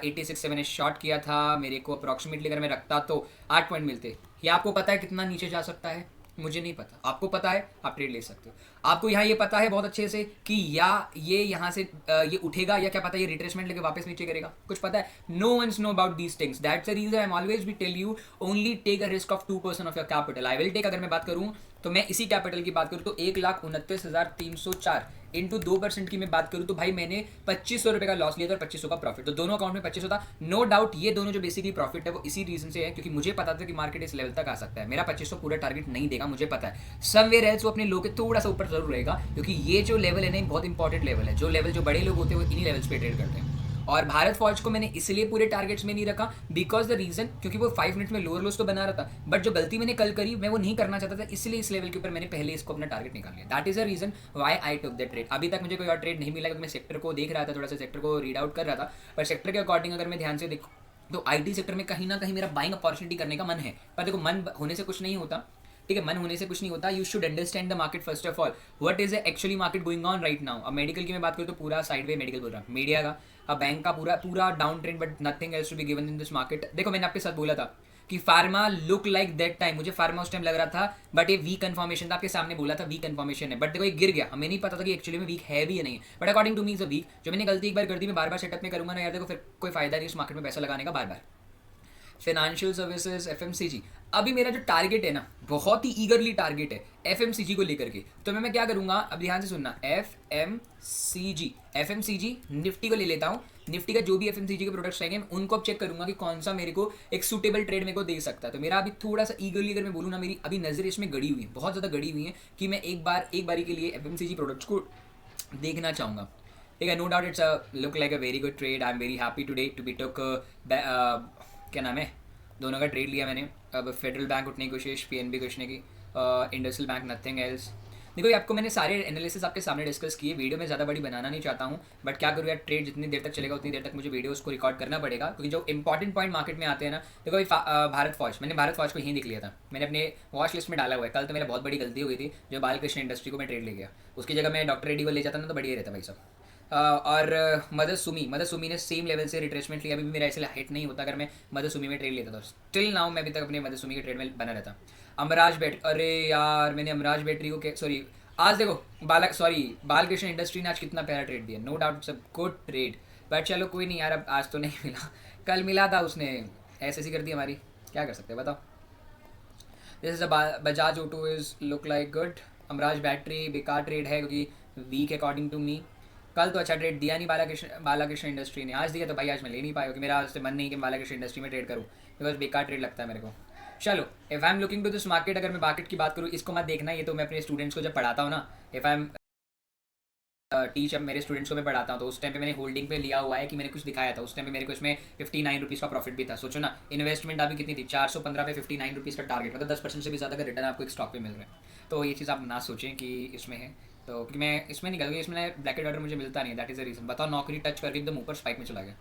A: 86 से मैंने शॉर्ट किया था, मेरे को अप्रॉक्सीमेटली अगर मैं रखता तो 8 पॉइंट मिलते। ये आपको पता है कितना नीचे जा सकता है, मुझे नहीं पता, आपको पता है, आप ट्रेड ले सकते हो। आपको यहाँ ये पता है बहुत अच्छे से कि या ये यहाँ से ये उठेगा, या क्या पता ये रिट्रेसमेंट लेके वापस नीचे करेगा, कुछ पता है। No once know about these things, that's the reason I am always be tell you only take a risk of 2% of your capital. I will take, अगर मैं बात करूँ तो मैं इसी कैपिटल की बात करूँ तो 1,29,304 इंटू 2% की मैं बात करूँ तो भाई मैंने 2,500 रुपये का लॉस लिया था और 2,500 का प्रॉफिट, तो दोनों अकाउंट में 2,500 था। नो डाउट ये दोनों जो बेसिकली प्रॉफिट है वो इसी रीजन से है क्योंकि मुझे पता था कि मार्केट इस लेवल तक आ सकता है। मेरा 2,500 पूरा टारगेट नहीं देगा, मुझे पता है। समवेयर एल्स वो अपने लो के थोड़ा सा ऊपर जरूर रहेगा, क्योंकि ये जो लेवल है ना बहुत इंपॉर्टेंट लेवल है। जो लेवल जो बड़े लोग होते हैं वो इन्हीं लेवल्स पे ट्रेड करते हैं। और भारत फौज को मैंने इसलिए पूरे टारगेट्स में नहीं रखा बिकॉज द रीजन, क्योंकि वो 5 मिनट में लोअर लोस तो बना रहा था, बट जो गलती मैंने कल करी मैं वो नहीं करना चाहता था, इसलिए इस लेवल के ऊपर मैंने पहले इसको अपना टारगेट निकाल लिया। That is a reason why I took the trade. अभी तक मुझे कोई और ट्रेड नहीं मिला क्योंकि मैं सेक्टर को देख रहा था, थोड़ा सा सेक्टर को रीड आउट कर रहा था, पर सेक्टर के अकॉर्डिंग अगर मैं ध्यान से देखूँ तो आईटी सेक्टर में कहीं ना कहीं मेरा बाइंग अपॉर्चुनिटी करने का मन है। पर देखो मन होने से कुछ नहीं होता, ठीक है, मन होने से कुछ नहीं होता। You should understand the market first of all, what is actually market going on right now. अब मेडिकल की मैं बात करूँ तो पूरा साइडवे मेडिकल बोल रहा हूँ, मीडिया का, अब बैंक का पूरा down trend, but nothing else to be given in this market. देखो मैंने आपके साथ बोला था कि pharma look like that time, मुझे फार्मा उस टाइम लग रहा था, बट ये वीक कंफर्मेशन था, आपके सामने बोला था वीक कंफर्मेशन है, बट देखो ये गिर गया, हमें नहीं पता था कि एक्चुअली में वीक है भी या नहीं है, but according to me is a weak. जो मैंने गलती एक बार कर दी मैं बार बार सेटअप में करूंगा ना यार, देखो फिर कोई फायदा नहीं उस मार्केट में पैसा लगाने का बार बार। Financial services, FMCG. अभी मेरा जो टारगेट है ना, बहुत ही ईगरली टारगेट है एफएमसीजी को लेकर के। तो मैं क्या करूँगा, अब ध्यान से सुनना, एफएमसीजी निफ्टी को ले लेता हूँ। निफ्टी का जो भी एफएमसीजी के प्रोडक्ट्स रहेंगे उनको अब चेक करूँगा कि कौन सा मेरे को एक सूटेबल ट्रेड मेरे को दे सकता है। तो मेरा अभी थोड़ा सा ईगरली अगर मैं बोलूँ ना, मेरी अभी नज़र इसमें गड़ी हुई है, बहुत ज़्यादा गड़ी हुई है कि मैं एक बारी के लिए एफएमसीजी प्रोडक्ट्स को देखना चाहूँगा। ठीक है, no doubt it's look like a very good trade. I am very happy today to be took, क्या नाम है, दोनों का ट्रेड लिया मैंने। अब फेडरल बैंक उठने की कोशिश, पीएनबी कुछ नहीं की, इंडस्ट्रियल बैंक नथिंग एल्स। देखो ये आपको मैंने सारे एनालिसिस आपके सामने डिस्कस किए, वीडियो में ज़्यादा बड़ी बनाना नहीं चाहता हूँ, बट क्या करूँ यार, ट्रेड जितनी देर तक चलेगा उतनी देर तक मुझे वीडियोस को रिकॉर्ड करना पड़ेगा, क्योंकि जो इंपॉर्टेंट पॉइंट मार्केट में आते हैं ना। देखो अभी भारत फौज, मैंने भारत फौज को यहीं देख लिया था, मैंने अपने वॉच लिस्ट में डाला हुआ है। कल तो मेरा बहुत बड़ी गलती हो गई थी, जो बालकृष्ण इंडस्ट्री को मैं ट्रेड ले गया, उसकी जगह मैं डॉक्टर रेड्डी को ले जाता ना तो बढ़िया रहता भाई साहब। और मदरसुमी ने सेम लेवल से रिट्रेसमेंट लिया। अभी भी मेरा ऐसे हिट नहीं होता अगर मैं मदरसुमी में ट्रेड लेता था। स्टिल नाउ मैं अभी तक अपने मदरसुमी के ट्रेड में बना रहता। अमराज बैटरी, अरे यार मैंने अमराज बैटरी को, सॉरी आज देखो बालकृष्ण इंडस्ट्री ने आज कितना प्यारा ट्रेड दिया। No doubt it's a good trade, but चलो कोई नहीं यार, अब आज तो नहीं मिला, कल मिला था, उसने ऐसे कर दी हमारी, क्या कर सकते हैं बताओ। This is a Bajaj auto is look like good. अमराज बैटरी बेकार ट्रेड है क्योंकि वीक अकॉर्डिंग टू मी। कल तो अच्छा ट्रेड दिया नहीं बालाकृष्ण इंडस्ट्री ने, आज दिया तो भाई आज मैं ले नहीं पाया, क्योंकि मेरा आज से मन नहीं कि बालाकृष्ण इंडस्ट्री में ट्रेड करूँ, बिकॉज बेकार ट्रेड लगता है मेरे को। चलो, if I am looking to this market, अगर मैं मार्केट की बात करूँ, इसको मत देखना, ये तो मैं अपने स्टूडेंट्स को जब पढ़ाता हूँ ना, इफ़ आई एम टीच, अब मेरे स्टूडेंट्स को मैं पढ़ाता हूँ तो उस टाइम पे मैंने होल्डिंग पे लिया हुआ है कि मैंने कुछ दिखाया था, उस टाइम पे मेरे को इसमें 59 रुपीज़ का प्रॉफिट भी था। सोचो ना, इन्वेस्टमेंट अभी कितनी थी, 415 पे 59 रुपीज़ का टारगेट, मतलब 10% से भी ज़्यादा का रिटर्न आपको एक स्टॉक पे मिल रहा है। तो ये चीज़ आप ना सोचें कि इसमें है, तो क्योंकि मैं इसमें नहीं करूँगी, इसमें ब्लैकेट ऑर्डर मुझे मिलता नहीं है, दैट इज़ द रीज़न। बताओ, नौकरी टच करके एकदम ऊपर स्पाइक में चला गया।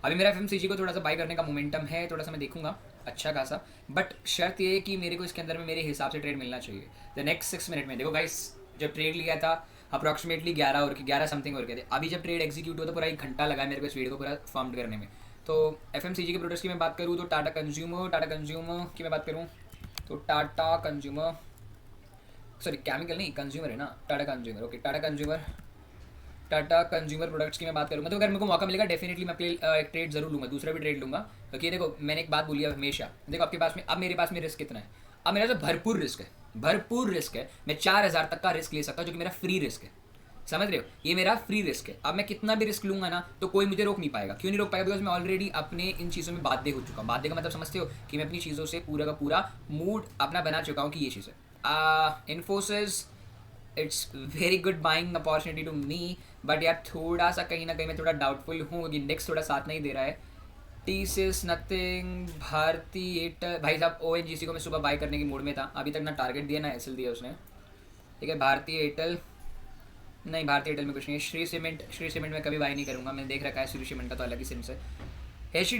A: अभी मेरा एफएमसीजी को थोड़ा सा बाई करने का मोमेंटम है, थोड़ा सा मैं देखूंगा अच्छा खासा, बट शर्त ये है कि मेरे को इसके अंदर में मेरे हिसाब से ट्रेड मिलना चाहिए द नेक्स्ट 6 मिनट में। देखो गाइस, जब ट्रेड लिया था अप्रॉक्सीमेटली 11 समथिंग और के थे, अभी जब ट्रेड एग्जीक्यूट हुआ तो पूरा 1 घंटा लगा मेरे को इस वीडियो को पूरा फॉर्म करने में। तो एफएमसीजी के प्रोडक्ट्स की मैं बात करूँ तो टाटा कंज्यूमर की मैं बात करूँ तो टाटा कंज्यूमर, सॉरी केमिकल नहीं, कंज्यूमर है ना, Tata consumer, okay Tata consumer products की मैं बात करूँगा। तो अगर मेरे को मौका मिलेगा डेफिनेटली मैं एक ट्रेड जरूर लूँगा, दूसरा भी ट्रेड लूँगा, क्योंकि देखो मैंने एक बात बोली है हमेशा, देखो आपके पास में, अब मेरे पास में रिस्क कितना है, अब मेरा जो भरपूर रिस्क है, मैं 4000 तक का रिस्क ले सकता हूँ, जो कि मेरा फ्री रिस्क है, समझ रहे हो, ये मेरा फ्री रिस्क है। अब मैं कितना भी रिस्क लूंगा ना तो कोई मुझे रोक नहीं पाएगा। क्यों नहीं रोक पाएगा, बिकॉज मैं ऑलरेडी अपने इन चीज़ों में बाध्य हो चुका हूँ। बाध्य का मतलब समझते हो कि मैं अपनी चीज़ों से पूरा का पूरा मूड अपना बना चुका हूँ कि ये चीज़ है। Infosys, it's very good buying opportunity to me, but यार थोड़ा सा कहीं ना कहीं मैं थोड़ा डाउटफुल हूँ, इंडेक्स थोड़ा साथ नहीं दे रहा है। टीसीएस नथिंग, भारती एयरटेल, भाई साहब ओएनजीसी को मैं सुबह बाय करने की मूड में था, अभी तक ना टारगेट दिया ना एसएल दिया उसने, ठीक है। भारतीय एयरटेल नहीं, भारतीय एयरटेल में कुछ नहीं है। श्री सीमेंट में कभी बाई नहीं करूँगा, मैंने देख रखा है श्री सीमेंट का तो अलग ही सिम से। एच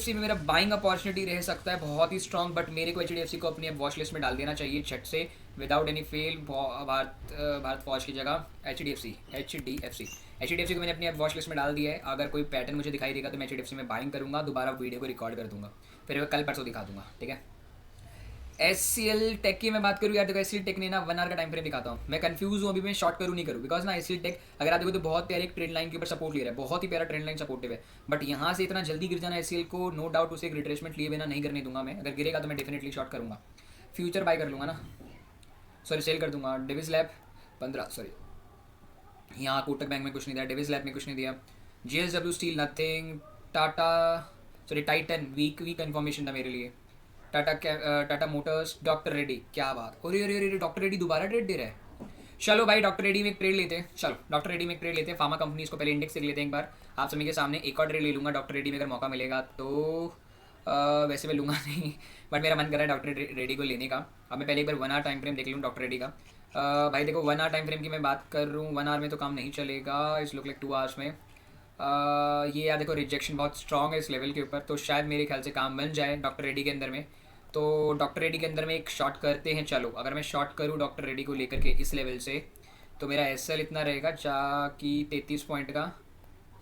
A: में मेरा बाइंग अपॉर्चुनिटी रह सकता है बहुत ही स्ट्रॉन्ग, बट मेरे को एच को अपनी वॉच लिस्ट में डाल देना चाहिए छट से विदाउट एनी फेल। भारत फौज की जगह एच डी एफ सी को मैंने अपनी वॉच लिस्ट में डाल दिया है। अगर कोई पैटर्न मुझे दिखाई देगा तो मैं एच में बाइंग करूँगा, दोबारा वीडियो को रिकॉर्ड कर दूँगा, फिर मैं कल परसों दिखा दूँगा, ठीक है। एससीएल टेक की मैं बात करूँ यार, देखो एससीएल टेक ने ना 1 आवर का टाइम फ्रेम दिखाता हूँ, मैं कंफ्यूज हूँ अभी, मैं शॉर्ट करूँ नहीं करूँ, बिकॉज ना एससीएल टेक अगर आप देखो तो बहुत प्यारे एक ट्रेंड लाइन के ऊपर सपोर्ट ले रहा है, बहुत ही प्यारा ट्रेंड लाइन सपोर्टिव है, बट यहाँ से इतना जल्दी गिर जाना एससीएल को, नो डाउट उसे एक रिट्रेसमेंट लिए बिना नहीं करने दूंगा मैं। अगर गिरेगा तो मैं डेफिनेटली शॉर्ट करूँगा, फ्यूचर बाय कर लूँगा ना, सॉरी सेल कर दूंगा। डेविस लैब 15, सॉरी यहाँ कोटक बैंक में कुछ नहीं दिया, डेविस लैब में कुछ नहीं दिया। JSW steel nothing, Titan weak information था मेरे लिए। टाटा मोटर्स, डॉक्टर रेड्डी, क्या बात, अरे डॉक्टर रेड्डी दोबारा ट्रेड दे रहा है। चलो भाई डॉक्टर रेड्डी में एक ट्रेड लेते हैं, चलो डॉक्टर रेड्डी में एक ट्रेड लेते हैं। फार्मा कंपनीज को पहले इंडेक्स देख लेते हैं एक बार आप सभी के सामने, एक और ट्रेड ले लूँगा डॉक्टर रेड्डी में अगर मौका मिलेगा तो। वैसे मैं लूँगा नहीं, बट मेरा मन कर रहा है डॉक्टर रेड्डी को लेने का। अब मैं पहले एक बार 1 आवर टाइम फ्रेम देख लूँ डॉक्टर रेड्डी का। भाई देखो 1 आवर टाइम फ्रेम की मैं बात कर रहा हूँ, 1 आवर में तो काम नहीं चलेगा, इस लुक लाइक 2 आवर्स में। ये यार देखो रिजेक्शन बहुत स्ट्रॉन्ग है इस लेवल के ऊपर, तो शायद मेरे ख्याल से काम बन जाए डॉक्टर रेड्डी के अंदर में। तो डॉक्टर रेड्डी के अंदर में एक शॉट करते हैं। चलो अगर मैं शॉट करूँ डॉक्टर रेड्डी को लेकर के इस लेवल से, तो मेरा एसएल इतना रहेगा कि 33 पॉइंट का,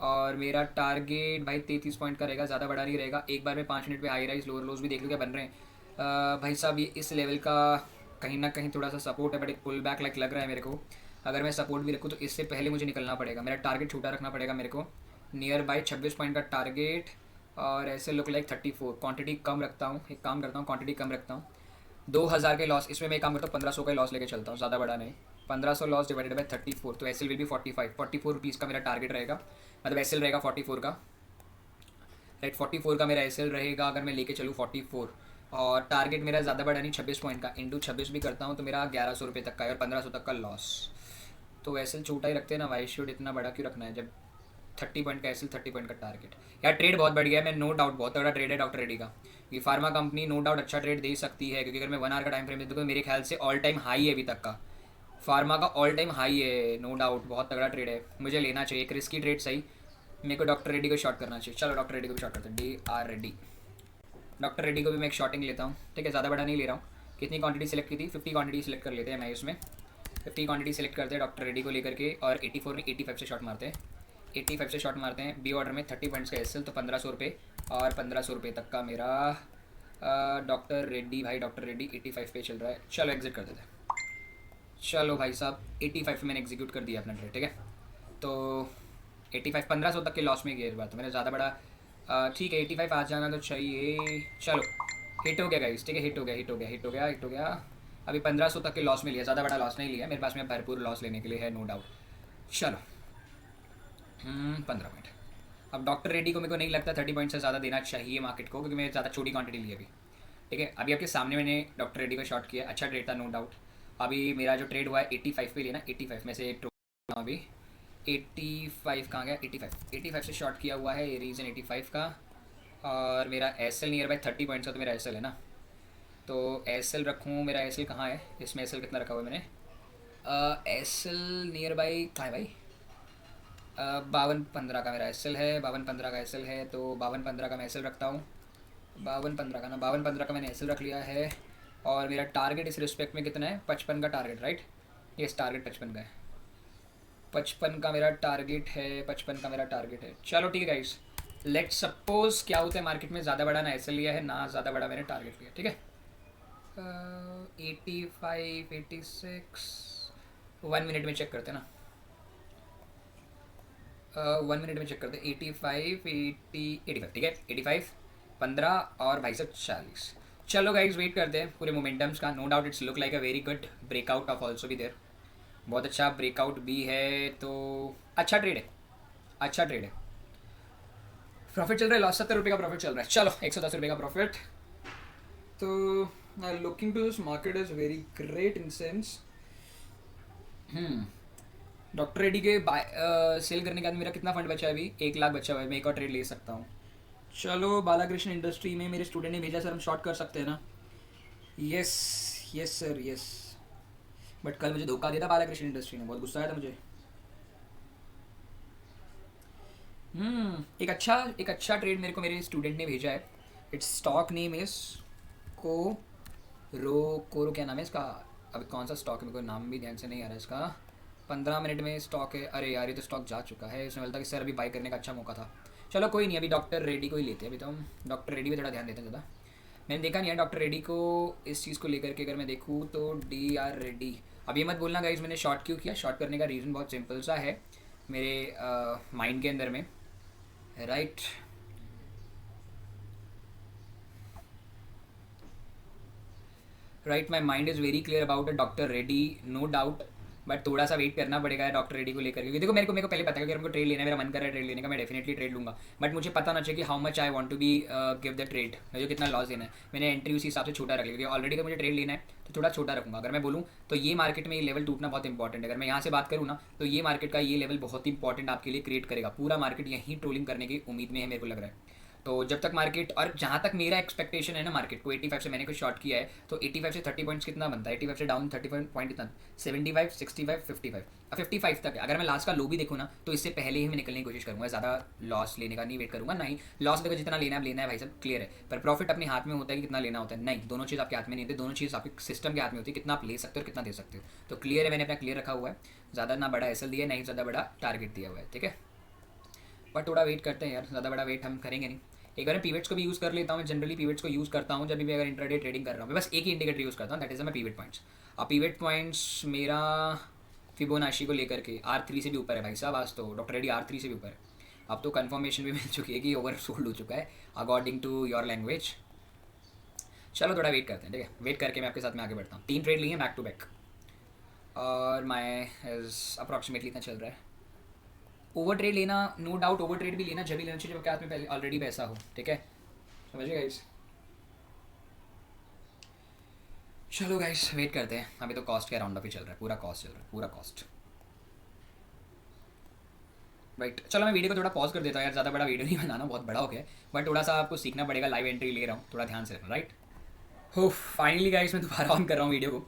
A: और मेरा टारगेट भाई 33 पॉइंट का रहेगा, ज़्यादा बड़ा नहीं रहेगा। एक बार में 5 मिनट पे हाई राइज लोअर लोज भी देख लो क्या बन रहे हैं। भाई साहब ये इस लेवल का कहीं ना कहीं थोड़ा सा सपोर्ट है, बट एक पुल बैक लाइक लग रहा है मेरे को। अगर मैं सपोर्ट भी रखूँ तो इससे पहले मुझे निकलना पड़ेगा, मेरा टारगेट छोटा रखना पड़ेगा मेरे को। नियर बाई 26 पॉइंट का टारगेट, और ऐसे लुक लाइक 34। क्वांटिटी कम रखता हूँ, एक काम करता हूँ क्वांटिटी कम रखता हूँ, 2000 के लॉस, इसमें मैं एक काम करता हूँ 1500 का लॉस लेके चलता हूँ, ज़्यादा बड़ा नहीं। 1500 लॉस डिवाइडेड बाई 34, तो एस एल विल भी 44 रुपीज़ का मेरा टारगेट रहेगा, मतलब एस एल रहेगा 44 का, राइट। 44 का मेरा एस एल रहेगा अगर मैं लेके चलूँ 44, और टारगेट मेरा ज़्यादा बड़ा नहीं 26 पॉइंट का, इंटू 26 भी करता हूँ तो मेरा 1100 रुपये तक का है और 1500 तक का लॉस। तो एस एल छोटा ही रखते हैं ना, वाई शुड इतना बड़ा क्यों रखना है जब 30 पॉइंट का एस एल 30 पॉइंट का टारगेट। यार ट्रेड बहुत बढ़ गया है, मैं नो डाउट बहुत तगड़ा ट्रेड है डॉक्टर रेड्डी का। ये फार्मा कंपनी नो डाउट अच्छा ट्रेड दे सकती है, क्योंकि अगर मैं 1 आवर का टाइम फ्रेम देखूँ तो मेरे ख्याल से ऑल टाइम हाई है अभी तक का, फार्मा का ऑल टाइम हाई है, नो डाउट बहुत तगड़ा ट्रेड है, मुझे लेना चाहिए। एक रिस्की ट्रेड सही, मेरे को डॉक्टर रेड्डी को शॉर्ट करना चाहिए। चलो डॉक्टर रेड्डी को भी शॉर्ट करते हैं, D R Reddy. Doctor Reddy को भी मैं एक शॉर्टिंग लेता हूँ, ठीक है, ज़्यादा बड़ा नहीं ले रहा हूँ। कितनी क्वांटिटी सेलेक्ट की थी, 50 क्वांटिटी सेलेक्ट कर लेते हैं मैं इसमें, 50 क्वांटिटी सेलेक्ट करते हैं डॉक्टर रेड्डी को लेकर के, और 84 में 85 से शॉट मारते हैं, 85 से शॉट मारते हैं। बी ऑर्डर में 30 पॉइंट्स का एस एल, तो 1500 रुपये और 1500 रुपये तक का मेरा डॉक्टर रेड्डी भाई, डॉक्टर रेड्डी 85 पे चल रहा है। चलो एग्जिट कर देते हैं। चलो भाई साहब 85 पे मैंने एग्जीक्यूट कर दिया अपना ट्रेड, ठीक है। तो 85 1500 तक के लॉस में गया इस बार, तो मैंने ज़्यादा बड़ा ठीक है 85 आ जाना तो चाहिए। चलो हिट हो गया गाइस, ठीक है, हिट हो गया, हिट हो गया, हिट हो गया, हिट हो गया। अभी 1500 तक के लॉस में लिया, ज़्यादा बड़ा लॉस नहीं लिया, मेरे पास में भरपूर लॉस लेने के लिए है, नो डाउट। चलो 15 मिनट। अब डॉक्टर रेड्डी को मेरे को नहीं लगता 30 पॉइंट से ज़्यादा देना चाहिए मार्केट को, क्योंकि मैं ज़्यादा छोटी क्वांटिटी ली अभी, ठीक है। अभी आपके सामने मैंने डॉक्टर रेड्डी को शॉर्ट किया, अच्छा ट्रेड था नो डाउट। अभी मेरा जो ट्रेड हुआ है 85 पे लेना, 85 में से अभी 85 कहाँ गया, 85 से शॉर्ट किया हुआ है, ये रीज़न 85 का। और मेरा S L near by 30 points का, तो मेरा एस एल है ना, तो एस एल रखूँ, मेरा एस एल कहाँ है, इसमें एस एल कितना रखा हुआ है मैंने, एस एल नियर बाई कहाँ है भाई, 52-15 का मेरा एस एल है, 52-15 का एस एल है, तो 52-15 का मैं एस एल रखता हूँ, 52-15 का ना, 52-15 का मैंने एस एल रख लिया है। और मेरा टारगेट इस रिस्पेक्ट में कितना है, 55 का टारगेट, राइट। ये टारगेट 55 का है, 55 का मेरा टारगेट है, 55 का मेरा टारगेट है। चलो ठीक है गाइस, लेट सपोज क्या होता है मार्केट में, ज़्यादा बड़ा ना एस एल लिया है ना ज़्यादा बड़ा मैंने टारगेट लिया, ठीक है। 85 86 1 मिनट में चेक करते हैं ना, 1 मिनट में चेक करते हैं, 85 85, ठीक है, 85 15 और भाई साहब 40। चलो गाइज वेट करते हैं पूरे मोमेंटम्स का, no doubt it's look like a very good breakout of also भी देर, बहुत अच्छा ब्रेकआउट भी है, तो अच्छा ट्रेड है, अच्छा ट्रेड है। प्रॉफिट चल रहा है, लॉस 70 रुपये का प्रॉफिट चल रहा है, चलो 110 रुपये का प्रॉफिट। तो looking to this market is very great in sense. Doctor Reddy के सेल करने के बाद मेरा कितना फंड बचा है, अभी 1 लाख बचा हुआ है, मैं एक और ट्रेड ले सकता हूँ। चलो बालाकृष्ण इंडस्ट्री में मेरे स्टूडेंट ने भेजा सर हम शॉर्ट कर सकते हैं ना, yes yes sir yes, but कल मुझे धोखा दिया था बालाकृष्ण इंडस्ट्री ने, बहुत गुस्सा आया था मुझे। एक अच्छा ट्रेड मेरे को मेरे स्टूडेंट ने भेजा है, इट्स स्टॉक नेम इज कोरो क्या नाम है इसका, अभी कौन सा स्टॉक है मेरे को नाम भी ध्यान से नहीं आ रहा है इसका, 15 मिनट में स्टॉक है, अरे यार ये तो स्टॉक जा चुका है, इसमें बोलता कि सर अभी बाई करने का अच्छा मौका था। चलो कोई नहीं, अभी डॉक्टर रेड्डी को ही लेते हैं, अभी तो हम डॉक्टर रेड्डी पे थोड़ा ध्यान देते हैं ज़्यादा। मैंने देखा नहीं है डॉक्टर रेड्डी को इस चीज़ को लेकर के, अगर मैं देखूँ तो डी आर रेड्डी। अब ये मत बोलना गाइस मैंने शॉर्ट क्यों किया, शॉर्ट करने का रीज़न बहुत सिंपल सा है मेरे माइंड के अंदर में, right. Right my mind is very clear about doctor Reddy, no doubt, but थोड़ा सा वेट करना पड़ेगा डॉक्टर रेड्डी को लेकर, क्योंकि देखो मेरे को पहले पता है कि अगर मेरे को ट्रेड लेना है, मेरा मन कर रहा है ट्रेड लेने का, मैं डेफिनेटली ट्रेड लूँगा, बट मुझे पता ना चाहिए कि how much I want to be give the trade, मुझे कितना लॉस देना है। मैंने एंट्री उसी हिसाब से छोटा रख लिया, क्योंकि ऑलरेडी अगर मुझे ट्रेड लेना है तो थोड़ा छोटा रखूँगा। अगर मैं बोलूँ तो ये मार्केट में ये लेवल टूटना बहुत इंपॉर्टेंट है, अगर मैं यहाँ से बात करूँ ना तो ये मार्केट का ये लेवल बहुत इंपॉर्टेंट आपके लिए क्रिएट करेगा, पूरा मार्केट यहीं ट्रोलिंग करने की उम्मीद में है मेरे को लग रहा है। तो जब तक मार्केट, और जहाँ तक मेरा एक्सपेक्टेशन है ना मार्केट को, 85 से मैंने कुछ शॉर्ट किया है, तो 85 से 30 पॉइंट्स कितना बनता है, 85 से डाउन 30 पॉइंट कितना, 75 65 55, अब 55 तक है। अगर मैं लास्ट का लो भी देखूँ ना तो इससे पहले ही मैं निकलने की कोशिश करूँगा, ज़्यादा लॉस लेने का नहीं वेट करूँगा, नहीं लॉस देखो जितना लेना है भाई सब क्लियर है, पर प्रॉफिट अपने हाथ में होता है कि कितना लेना होता है, नहीं दोनों चीज़ आपके हाथ में नहीं होती, दोनों चीज़ आपके सिस्टम के हाथ में होती है, कितना आप ले सकते हो और कितना दे सकते हो। तो क्लियर है, मैंने अपना क्लियर रखा हुआ है, ज़्यादा ना बड़ा एसएल दिया नहीं ज़्यादा बड़ा टारगेट दिया हुआ है, ठीक है। बट थोड़ा वेट करते हैं यार, ज़्यादा बड़ा वेट हम करेंगे नहीं। एक बार पीवेट्स को भी यूज़ कर लेता हूँ, मैं जनरली पीवेट्स को यूज़ करता हूँ जब भी अगर इंटरडे ट्रेडिंग कर रहा हूँ, मैं बस एक ही इंडिकेटर यूज़ करता हूँ, दैट इज़ मैं पीवेट पॉइंट्स। अब पीवेट पॉइंट्स मेरा फिबोनाची को लेकर के R3 से भी ऊपर है भाई साहब, आज तो डॉक्टर रेड्डी R3 से भी ऊपर है, अब तो कंफर्मेशन भी मिल चुकी है कि ओवर सोल्ड हो चुका है अकॉर्डिंग टू योर लैंग्वेज। चलो थोड़ा वेट करते हैं, ठीक है, वेट करके मैं आपके साथ में आगे बढ़ता हूँ। 3 ट्रेड लिए हैं बैक टू बैक और माई इज अप्रॉक्सीमेटली इतना चल रहा है। ओवर ट्रेड लेना, नो डाउट ओवर ट्रेड भी लेना जब भी लेना चाहिए जब आपके हाथ में पहले ऑलरेडी पैसा हो, ठीक है, समझिए गाइस। चलो गाइस वेट करते हैं, अभी तो कॉस्ट के राउंड अप ही चल रहा है, पूरा कॉस्ट चल रहा है, पूरा कॉस्ट। राइट, चलो मैं वीडियो को थोड़ा पॉज कर देता हूँ यार, ज़्यादा बड़ा वीडियो नहीं बनाना, बहुत बड़ा हो गया है, बट थोड़ा सा आपको सीखना पड़ेगा, लाइव एंट्री ले रहा हूँ, थोड़ा ध्यान से रखना, राइट। हो फाइनली गाइस मैं दोबारा ऑन कर रहा हूँ वीडियो को।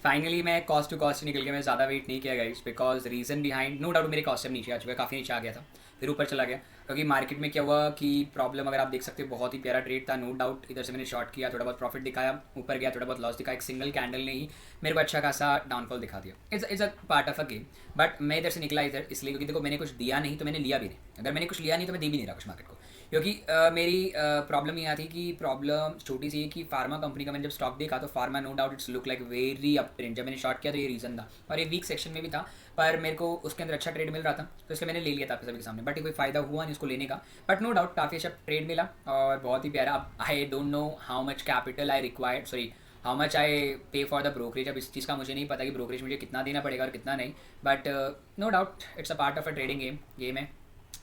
A: फाइनली मैं कॉस्ट टू कॉस्ट निकल के, मैं ज़्यादा वेट नहीं किया guys, because reason behind, no doubt मेरे कॉस्ट से नीचे आ चुका है, काफ़ी नीचे आ गया था, फिर ऊपर चला गया, क्योंकि मार्केट में क्या हुआ कि प्रॉब्लम अगर आप देख सकते हो, बहुत ही प्यारा ट्रेड था, नो डाउट। इधर से मैंने शॉर्ट किया, थोड़ा बहुत प्रॉफिट दिखाया, ऊपर गया, थोड़ा बहुत लॉस दिखाया, एक सिंगल कैंडल ने ही मेरे को अच्छा खासा डाउनफॉल दिखा दिया। It's a part of a game, but मैं इधर से निकला इधर इसलिए क्योंकि देखो मैंने कुछ दिया नहीं तो मैंने लिया भी नहीं, अगर मैंने कुछ लिया नहीं तो मैं दे भी नहीं रहा कुछ मार्केट को, क्योंकि मेरी प्रॉब्लम ये थी कि प्रॉब्लम छोटी सी है कि फार्मा कंपनी का मैंने जब स्टॉक देखा तो pharma no doubt it's look like very up trend, जब मैंने शॉर्ट किया तो ये रीज़न था, और ये वीक सेक्शन में भी था, पर मेरे को उसके अंदर अच्छा ट्रेड मिल रहा था तो इसलिए मैंने ले लिया था आपके सभी के सामने, बट कोई फ़ायदा हुआ नहीं उसको लेने का, बट नो डाउट काफ़ी अच्छा ट्रेड मिला और बहुत ही प्यारा। अब I don't know how much capital I required, sorry how much आई पे फॉर द ब्रोकरेज। अब इस चीज़ का मुझे नहीं पता कि ब्रोकरेज मुझे कितना देना पड़ेगा और कितना नहीं, but no doubt it's a part of a trading game है,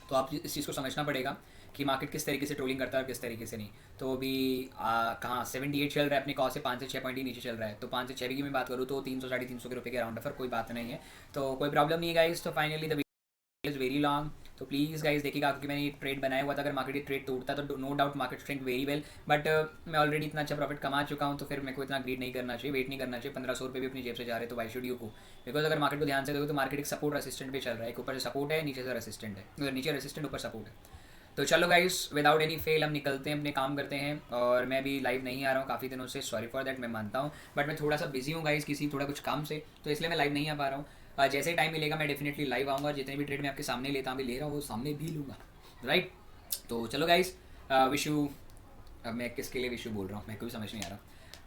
A: तो आप इस चीज़ को समझना पड़ेगा कि मार्केट किस तरीके से ट्रोलिंग करता है और किस तरीके से नहीं। तो अभी कहाँ 78 चल रहा है, अपने कॉस्ट से 5 से 6 पॉइंट ही नीचे चल रहा है, तो 5 से 6 की मैं बात करूँ तो 300 साढ़े 300 के रुपये के राउंड ऑफर कोई बात नहीं है, तो कोई प्रॉब्लम नहीं है गाइस। तो finally the is very long, तो प्लीज़ गाइस देखिएगा, क्योंकि मैंने ये ट्रेड बनाया हुआ था, अगर मार्केट ये ट्रेड तोड़ता तो no doubt market strength very well, but मैं ऑलरेडी इतना अच्छा प्रॉफिट कमा चुका हूँ, तो फिर मेरे को इतना ग्रीड नहीं करना चाहिए, वेट नहीं करना चाहिए। 1500 रुपये भी अपनी जेब से जा रहे हैं तो वाई शुड यू को, बिकॉज अगर मार्केट को ध्यान से देखो तो मार्केट एक सपोर्ट रेसिस्टेंट पे चल रहा है, एक ऊपर से सपोर्ट है, नीचे से रेसिस्टेंट है, उधर नीचे रेसिस्टेंट ऊपर सपोर्ट है। तो चलो गाइस विदाउट एनी फेल हम निकलते हैं, अपने काम करते हैं, और मैं भी लाइव नहीं आ रहा हूँ काफ़ी दिनों से, सॉरी फॉर दैट, मैं मानता हूँ, बट मैं थोड़ा सा बिजी हूँ गाइस किसी थोड़ा कुछ काम से, तो इसलिए मैं लाइव नहीं आ पा रहा हूँ। जैसे टाइम मिलेगा मैं डेफिनेटली लाइव आऊँगा, जितने भी ट्रेड मैं आपके सामने लेता हूँ, ले रहा हूँ वो सामने भी लूँगा, राइट। तो चलो गाइस विश यू, अब मैं किसके लिए विश यू बोल रहा हूँ मेरे को भी समझ नहीं आ रहा,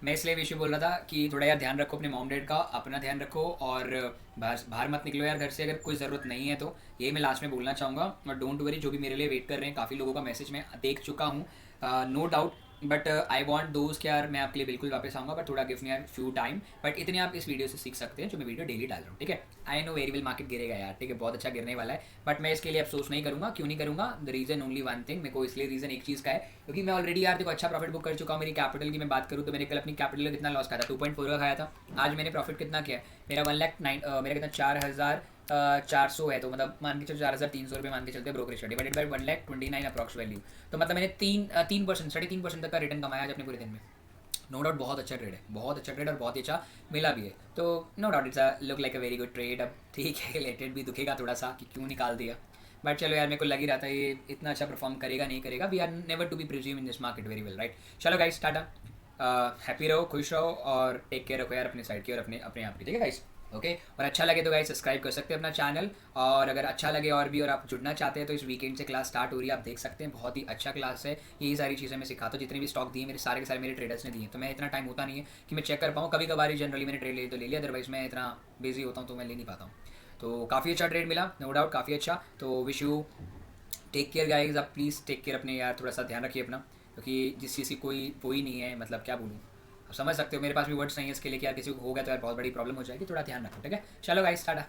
A: मैं इसलिए विश यू बोल रहा था कि थोड़ा यार ध्यान रखो अपने मॉम डैड का, अपना ध्यान रखो, और बाहर मत निकलो यार घर से अगर कोई ज़रूरत नहीं है तो, ये मैं लास्ट में बोलना चाहूँगा। और डोंट वरी जो भी मेरे लिए वेट कर रहे हैं, काफ़ी लोगों का मैसेज मैं देख चुका हूँ, no doubt, but I want those कि यार मैं आपके लिए बिल्कुल वापस आऊँगा, बट थोड़ा गिव मी यार फ्यू टाइम, बट इतने आप इस वीडियो से सीख सकते हैं जो मैं वीडियो डेली डाल रहा हूँ, ठीक है। I know very well market गिरेगा यार, ठीक है, बहुत अच्छा गिरने वाला है, बट मैं इसके लिए अफसोस नहीं करूँगा, क्यों नहीं करूँगा, the reason only one thing, मेरे को इसलिए रीज़न एक चीज़ का है, क्योंकि मैं ऑलरेडी यार देखो अच्छा प्रॉफिट बुक कर चुका हूँ। मेरी कैपिटल की मैं बात करूँ तो मैंने कल अपनी कैपिटल का कितना लॉस खाया था, 2.4 का खाया था, आज मैंने प्रॉफिट कितना किया है, मेरा 1,09,000 मेरा कितना 4,400 है, तो मतलब मान के चलो 4,300 रुपये मान के चलते हैं ब्रोकरेज का, डिवाइडेड बाई 1,29,000 अप्रॉक्स वैल्यू, तो मतलब मैंने 3% 3.5% तक का रिटर्न कमाया आज अपने पूरे दिन में। नो डाउट बहुत अच्छा ट्रेड है, बहुत अच्छा ट्रेड और बहुत ही अच्छा मिला भी है, तो no doubt it's a look like a very good trade. अब ठीक है रिलेटेड भी दुखेगा थोड़ा सा कि क्यों निकाल दिया, बट चलो यार मेरे को लग ही रहा था ये इतना अच्छा परफॉर्म करेगा नहीं करेगा, we are never to be presume in this market very well, right. चलो गाइस टाटा, हैप्पी रहो, खुश रहो, और टेक केयर रखो यार अपने साइड की और अपने अपने आप की, ठीक है गाइस, ओके। और अच्छा लगे तो गाइस सब्सक्राइब कर सकते हैं अपना चैनल, और अगर अच्छा लगे और भी और आप जुड़ना चाहते हैं तो इस वीकेंड से क्लास स्टार्ट हो रही है, आप देख सकते हैं, बहुत ही अच्छा क्लास है, यही सारी चीज़ें मैं सिखाता हूँ, जितने भी स्टॉक दिए मेरे सारे के सारे मेरे ट्रेडर्स ने दिए, तो मैं इतना टाइम होता नहीं है कि मैं चेक कर पाऊँ, कभी कभार ही जनरली मैंने ट्रेड ले तो ले लिया, अदरवाइज मैं इतना बिजी होता हूँ तो मैं ले नहीं पाता हूँ। तो काफ़ी अच्छा ट्रेड मिला, नो डाउट काफ़ी अच्छा, तो wish you take care guys, आप प्लीज़ टेक केयर अपने यार, थोड़ा सा ध्यान रखिए अपना, क्योंकि जिस चीज़ की कोई नहीं है, मतलब क्या बोलूँ, आप समझ सकते हो, मेरे पास भी वर्ड्स नहीं है इसके लिए कि यार किसी को हो गया तो यार बहुत बड़ी प्रॉब्लम हो जाएगी, थोड़ा ध्यान रखो, ठीक है। चलो गाइस टाटा।